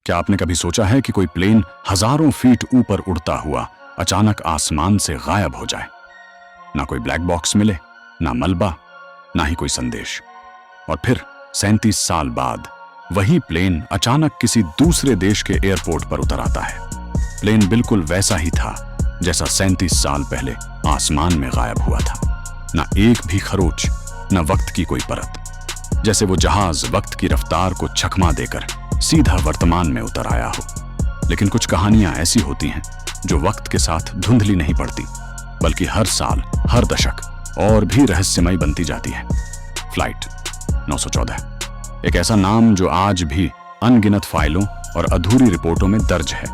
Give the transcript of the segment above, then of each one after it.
क्या आपने कभी सोचा है कि कोई प्लेन हजारों फीट ऊपर उड़ता हुआ अचानक आसमान से गायब हो जाए? ना कोई ब्लैक बॉक्स मिले, ना मलबा, ना ही कोई संदेश। और फिर 37 साल बाद वही प्लेन अचानक किसी दूसरे देश के एयरपोर्ट पर उतर आता है। प्लेन बिल्कुल वैसा ही था जैसा 37 साल पहले आसमान में गायब हुआ था। ना एक भी खरोच, ना वक्त की कोई परत। जैसे वो जहाज वक्त की रफ्तार को चकमा देकर सीधा वर्तमान में उतर आया हो। लेकिन कुछ कहानियां ऐसी होती हैं जो वक्त के साथ धुंधली नहीं पड़ती, बल्कि हर साल, हर दशक और भी रहस्यमयी बनती जाती है। फ्लाइट 914, एक ऐसा नाम जो आज भी अनगिनत फाइलों और अधूरी रिपोर्टों में दर्ज है,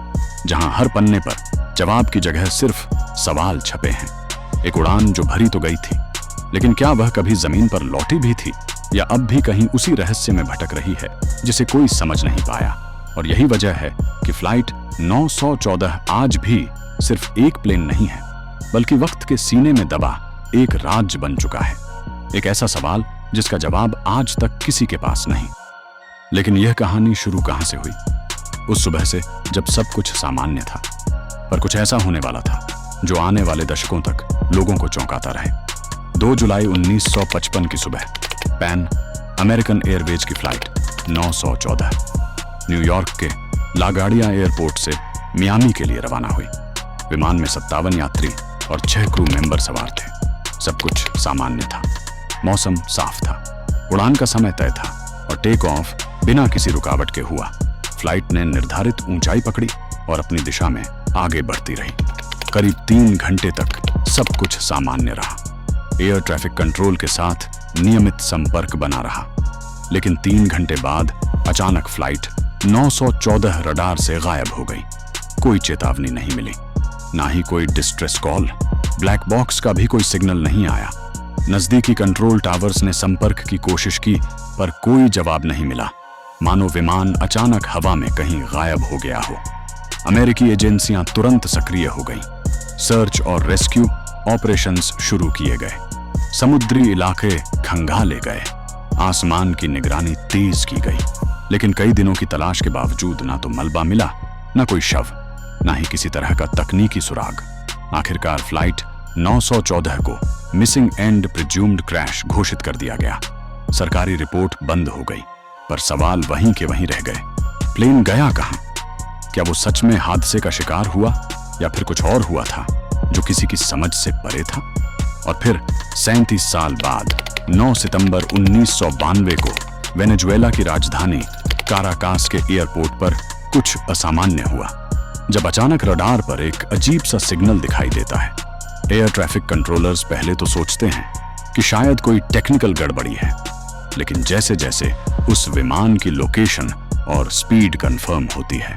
जहां हर पन्ने पर जवाब की जगह सिर्फ सवाल छपे हैं। एक उड़ान जो भरी तो गई थी, लेकिन क्या वह कभी जमीन पर लौटी भी थी, या अब भी कहीं उसी रहस्य में भटक रही है जिसे कोई समझ नहीं पाया? और यही वजह है कि फ्लाइट 914 आज भी सिर्फ एक प्लेन नहीं है, बल्कि वक्त के सीने में दबा एक राज बन चुका है। एक ऐसा सवाल जिसका जवाब आज तक किसी के पास नहीं। लेकिन यह कहानी शुरू कहां से हुई? उस सुबह से जब सब कुछ सामान्य था, पर कुछ ऐसा होने वाला था जो आने वाले दशकों तक लोगों को चौंकाता रहे। 2 जुलाई 1955 की सुबह पैन अमेरिकन एयरवेज की फ्लाइट 914 न्यूयॉर्क के लागार्डिया एयरपोर्ट से मियामी के लिए रवाना हुई। विमान में 57 यात्री और 6 क्रू मेंबर सवार थे। सब कुछ सामान्य था। मौसम साफ था, उड़ान का समय तय था और टेक ऑफ बिना किसी रुकावट के हुआ। फ्लाइट ने निर्धारित ऊंचाई पकड़ी और अपनी दिशा में आगे बढ़ती रही। करीब 3 घंटे तक सब कुछ सामान्य रहा। एयर ट्रैफिक कंट्रोल के साथ नियमित संपर्क बना रहा। लेकिन 3 घंटे बाद अचानक फ्लाइट 914 रडार से गायब हो गई। कोई चेतावनी नहीं मिली, ना ही कोई डिस्ट्रेस कॉल। ब्लैक बॉक्स का भी कोई सिग्नल नहीं आया। नजदीकी कंट्रोल टावर्स ने संपर्क की कोशिश की, पर कोई जवाब नहीं मिला, मानो विमान अचानक हवा में कहीं गायब हो गया हो। अमेरिकी एजेंसियां तुरंत सक्रिय हो गईं। सर्च और रेस्क्यू ऑपरेशंस शुरू किए गए। समुद्री इलाके खंगाले गए। आसमान की निगरानी तेज की गई। लेकिन कई दिनों की तलाश के बावजूद ना तो मलबा मिला, ना कोई शव, ना ही किसी तरह का तकनीकी सुराग। आखिरकार फ्लाइट 914 को मिसिंग एंड प्रिज्यूम्ड क्रैश घोषित कर दिया गया। सरकारी रिपोर्ट बंद हो गई, पर सवाल वहीं के वहीं रह गए। प्लेन गया कहां? क्या वो सच में हादसे का शिकार हुआ, या फिर कुछ और हुआ था जो किसी की समझ से परे था? और फिर 37 साल बाद 9 सितंबर 1992 को वेनेजुएला की राजधानी काराकास के एयरपोर्ट पर कुछ असामान्य हुआ, जब अचानक रडार पर एक अजीब सा सिग्नल दिखाई देता है। एयर ट्रैफिक कंट्रोलर्स पहले तो सोचते हैं कि शायद कोई टेक्निकल गड़बड़ी है, लेकिन जैसे जैसे उस विमान की लोकेशन और स्पीड कंफर्म होती है,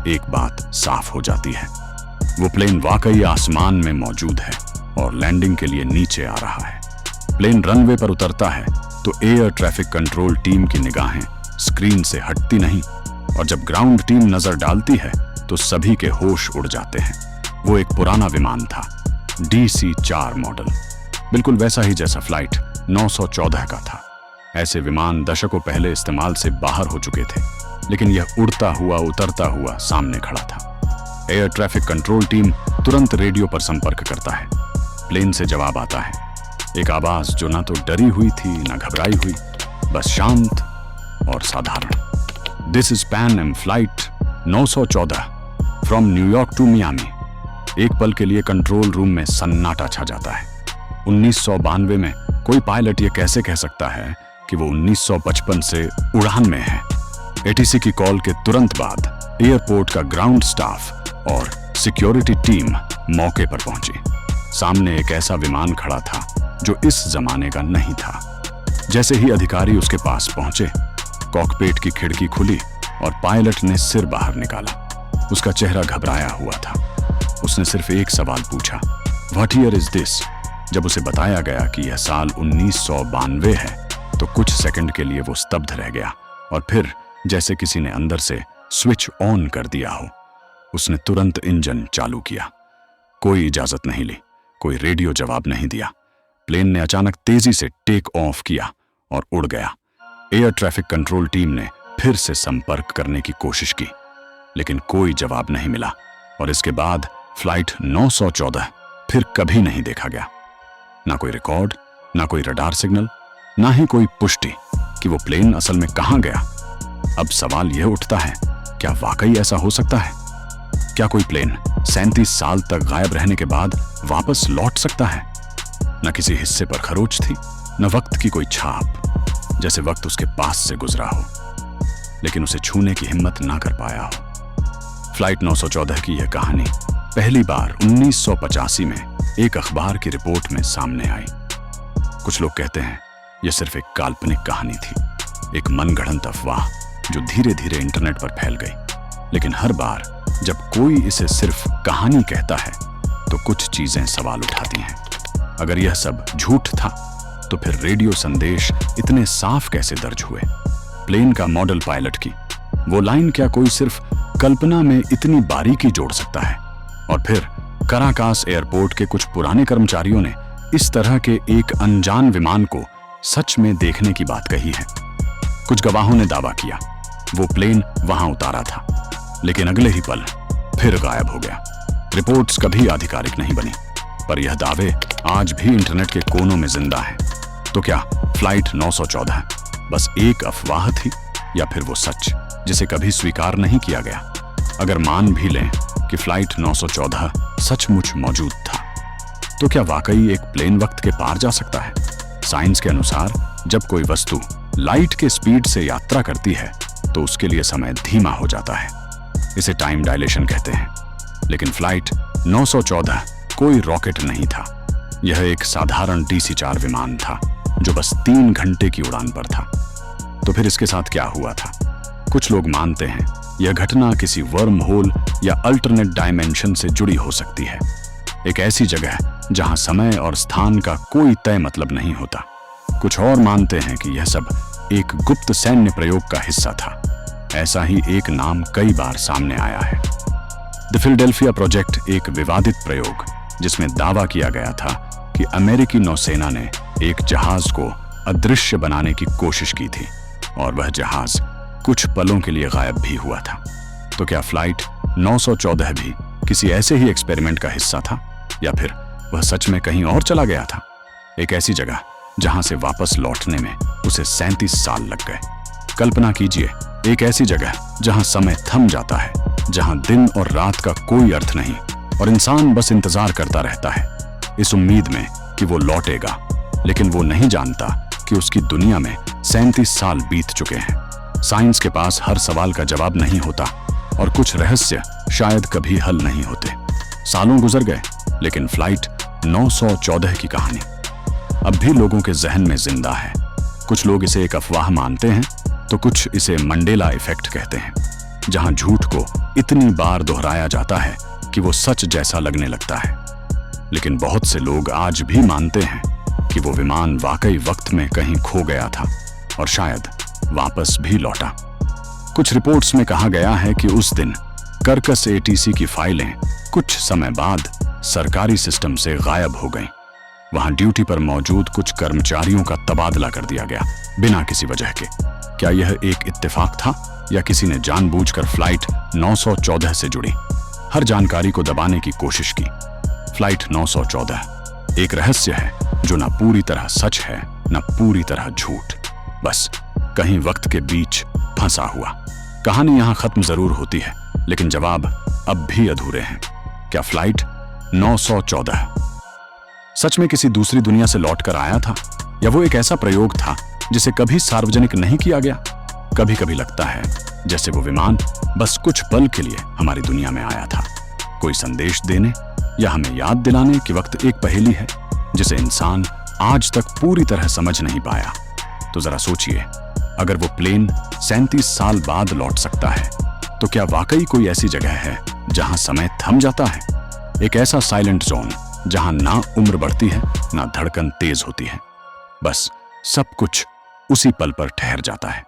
एक बात साफ हो जाती है। वो प्लेन वाकई आसमान में मौजूद है और लैंडिंग के लिए नीचे आ रहा है। प्लेन रनवे पर उतरता है तो एयर ट्रैफिक कंट्रोल टीम की निगाहें स्क्रीन से हटती नहीं, और जब ग्राउंड टीम नजर डालती है तो सभी के होश उड़ जाते हैं। वो एक पुराना विमान था, DC-4 मॉडल, बिल्कुल वैसा ही जैसा फ्लाइट 914 का था। ऐसे विमान दशकों पहले इस्तेमाल से बाहर हो चुके थे, लेकिन यह उड़ता हुआ उतरता हुआ सामने खड़ा था। एयर ट्रैफिक कंट्रोल टीम तुरंत रेडियो पर संपर्क करता है। प्लेन से जवाब आता है, एक आवाज जो ना तो डरी हुई थी ना घबराई हुई, बस शांत और साधारण। This is Pan Am flight 914 from New York to Miami. एक पल के लिए कंट्रोल रूम में सन्नाटा छा जाता है। 1992 में कोई पायलट ये कैसे कह सकता है कि वो 1955 से उड़ान में है? ATC की कॉल के तुरंत बाद एयरपोर्ट का ग्राउंड स्टाफ और सिक्योरिटी टीम मौके पर पहुंची। सामने एक ऐसा विमान खड़ा था जो इस जमाने का नहीं था। जैसे ही अधिकारी उसके पास पहुंचे, कॉकपिट की खिड़की खुली और पायलट ने सिर बाहर निकाला। उसका चेहरा घबराया हुआ था। उसने सिर्फ एक सवाल पूछा, व्हाट ईयर इज दिस? जब उसे बताया गया कि यह साल 1992 है, तो कुछ सेकंड के लिए वो स्तब्ध रह गया, और फिर जैसे किसी ने अंदर से स्विच ऑन कर दिया हो, उसने तुरंत इंजन चालू किया। कोई इजाजत नहीं ली, कोई रेडियो जवाब नहीं दिया। प्लेन ने अचानक तेजी से टेक ऑफ किया और उड़ गया। एयर ट्रैफिक कंट्रोल टीम ने फिर से संपर्क करने की कोशिश की, लेकिन कोई जवाब नहीं मिला और इसके बाद फ्लाइट 914 फिर कभी नहीं देखा गया। ना कोई रिकॉर्ड, ना कोई रडार सिग्नल, ना ही कोई पुष्टि कि वो प्लेन असल में कहां गया। अब सवाल यह उठता है, क्या वाकई ऐसा हो सकता है? क्या कोई प्लेन 37 साल तक गायब रहने के बाद वापस लौट सकता है? न किसी हिस्से पर खरोच थी, न वक्त की कोई छाप, जैसे वक्त उसके पास से गुजरा हो लेकिन उसे छूने की हिम्मत ना कर पाया हो। फ्लाइट 914 की यह कहानी पहली बार 1985 में एक अखबार की रिपोर्ट में सामने आई। कुछ लोग कहते हैं यह सिर्फ एक काल्पनिक कहानी थी, एक मनगढ़ंत अफवाह जो धीरे धीरे इंटरनेट पर फैल गई। लेकिन हर बार जब कोई इसे सिर्फ कहानी कहता है तो कुछ चीजें सवाल उठाती हैं। अगर यह सब झूठ था तो फिर रेडियो संदेश इतने साफ कैसे दर्ज हुए? प्लेन का मॉडल पायलट की वो लाइन क्या कोई सिर्फ कल्पना में इतनी बारीकी जोड़ सकता है? और फिर कराकास एयरपोर्ट के कुछ पुराने कर्मचारियों ने इस तरह के एक अनजान विमान को सच में देखने की बात कही है। कुछ गवाहों ने दावा किया वो प्लेन वहां उतारा था, लेकिन अगले ही पल फिर गायब हो गया। रिपोर्ट्स कभी आधिकारिक नहीं बनी, पर यह दावे आज भी इंटरनेट के कोनों में जिंदा हैं। तो क्या फ्लाइट 914 बस एक अफवाह थी या फिर वो सच जिसे कभी स्वीकार नहीं किया गया? अगर मान भी लें कि फ्लाइट 914 सचमुच मौजूद था, तो क्या वाकई एक प्लेन वक्त के पार जा सकता है? साइंस के अनुसार जब कोई वस्तु लाइट के स्पीड से यात्रा करती है तो उसके लिए समय धीमा हो जाता है। इसे टाइम डायलेशन कहते हैं। लेकिन फ्लाइट 914 कोई रॉकेट नहीं था। यह एक साधारण DC-4 विमान था जो बस 3 घंटे की उड़ान पर था। तो फिर इसके साथ क्या हुआ था? कुछ लोग मानते हैं यह घटना किसी वर्म होल या अल्टरनेट डायमेंशन से जुड़ी हो सकती है, एक ऐसी जगह जहां समय और स्थान का कोई तय मतलब नहीं होता। कुछ और मानते हैं कि यह सब एक गुप्त सैन्य प्रयोग का हिस्सा था। ऐसा ही एक नाम कई बार सामने आया है, द फिलाडेल्फिया प्रोजेक्ट, एक विवादित प्रयोग जिसमें दावा किया गया था कि अमेरिकी नौसेना ने एक जहाज को अदृश्य बनाने की कोशिश की थी और वह जहाज कुछ पलों के लिए गायब भी हुआ था। तो क्या फ्लाइट 914 भी किसी ऐसे ही एक्सपेरिमेंट का हिस्सा था या फिर वह सच में कहीं और चला गया था, एक ऐसी जगह जहां से वापस लौटने में उसे 37 साल लग गए? कल्पना कीजिए, एक ऐसी जगह जहां समय थम जाता है, जहां दिन और रात का कोई अर्थ नहीं और इंसान बस इंतजार करता रहता है इस उम्मीद में कि वो लौटेगा, लेकिन वो नहीं जानता कि उसकी दुनिया में 37 साल बीत चुके हैं। साइंस के पास हर सवाल का जवाब नहीं होता और कुछ रहस्य शायद कभी हल नहीं होते। सालों गुजर गए, लेकिन फ्लाइट 914 की कहानी अब भी लोगों के जहन में जिंदा है। कुछ लोग इसे एक अफवाह मानते हैं तो कुछ इसे मंडेला इफेक्ट कहते हैं, जहां झूठ को इतनी बार दोहराया जाता है कि वो सच जैसा लगने लगता है। लेकिन बहुत से लोग आज भी मानते हैं कि वो विमान वाकई वक्त में कहीं खो गया था और शायद वापस भी लौटा। कुछ रिपोर्ट्स में कहा गया है कि उस दिन कर्कस ATC की फाइलें कुछ समय बाद सरकारी सिस्टम से गायब हो गईं। वहां ड्यूटी पर मौजूद कुछ कर्मचारियों का तबादला कर दिया गया बिना किसी वजह के। क्या यह एक इत्तेफाक था या किसी ने जानबूझकर फ्लाइट 914 से जुड़ी हर जानकारी को दबाने की कोशिश की? फ्लाइट 914 एक रहस्य है जो ना पूरी तरह सच है ना पूरी तरह झूठ, बस कहीं वक्त के बीच फंसा हुआ। कहानी यहां खत्म जरूर होती है, लेकिन जवाब अब भी अधूरे हैं। क्या फ्लाइट 914 सच में किसी दूसरी दुनिया से लौटकर आया था या वो एक ऐसा प्रयोग था जिसे कभी सार्वजनिक नहीं किया गया? कभी कभी लगता है जैसे वो विमान बस कुछ पल के लिए हमारी दुनिया में आया था, कोई संदेश देने या हमें याद दिलाने कि वक्त एक पहेली है जिसे इंसान आज तक पूरी तरह समझ नहीं पाया। तो जरा सोचिए, अगर वो प्लेन 37 साल बाद लौट सकता है तो क्या वाकई कोई ऐसी जगह है जहां समय थम जाता है? एक ऐसा साइलेंट जोन जहां ना उम्र बढ़ती है ना धड़कन तेज होती है, बस सब कुछ उसी पल पर ठहर जाता है।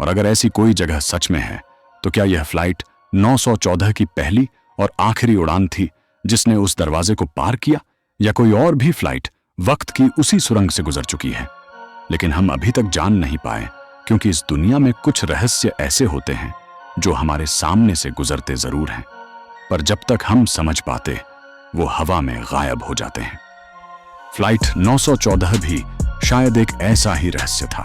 और अगर ऐसी कोई जगह सच में है तो क्या यह फ्लाइट 914 की पहली और आखिरी उड़ान थी जिसने उस दरवाजे को पार किया, या कोई और भी फ्लाइट वक्त की उसी सुरंग से गुजर चुकी है लेकिन हम अभी तक जान नहीं पाए, क्योंकि इस दुनिया में कुछ रहस्य ऐसे होते हैं जो हमारे सामने से गुजरते जरूर हैं, पर जब तक हम समझ पाते वो हवा में गायब हो जाते हैं। फ्लाइट 914 भी शायद एक ऐसा ही रहस्य था,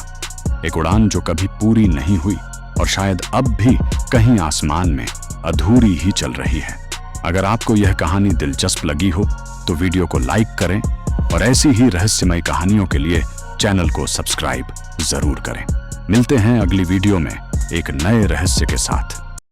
एक उड़ान जो कभी पूरी नहीं हुई और शायद अब भी कहीं आसमान में अधूरी ही चल रही है। अगर आपको यह कहानी दिलचस्प लगी हो तो वीडियो को लाइक करें और ऐसी ही रहस्यमय कहानियों के लिए चैनल को सब्सक्राइब जरूर करें। मिलते हैं अगली वीडियो में एक नए रहस्य के साथ।